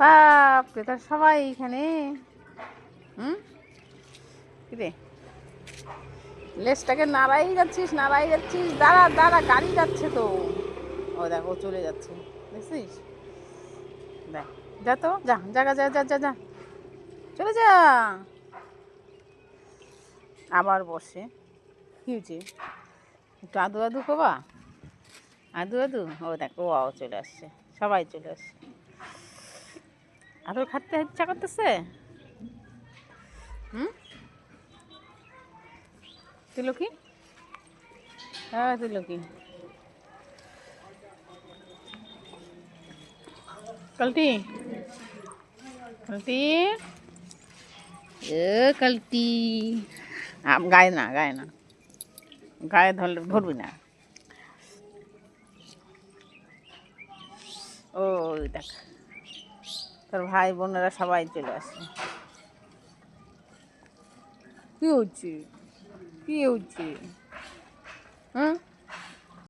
বাপরে, তার সবাই এখানে। কিরে, লেজটাকে নাড়াই যাচ্ছিস, নাড়াই যাচ্ছিস। দাঁড়া দাঁড়া, গাড়ি যাচ্ছে তো। ও দেখো, চলে যাচ্ছে, দেখছিস? দেখ, যা তো, যা যা যা যা যা যা, চলে যা। আবার বসে। কি হয়েছে? একটু আদু আদু কবা, আদু আদু। ও দেখো, ও চলে আসছে, সবাই চলে আসছে। আদর খাতে ইচ্ছা করতেছে। তুই কি? হ্যাঁ, তুই কি? কলটি, কলটি, এ কলটি। গায়ে না, গায়ে না, গায়ে ধরলে ধরবি না। ও দেখ, তোর ভাই বোনেরা সবাই চলে আসছে। কি হচ্ছে? কি হচ্ছে? হুম।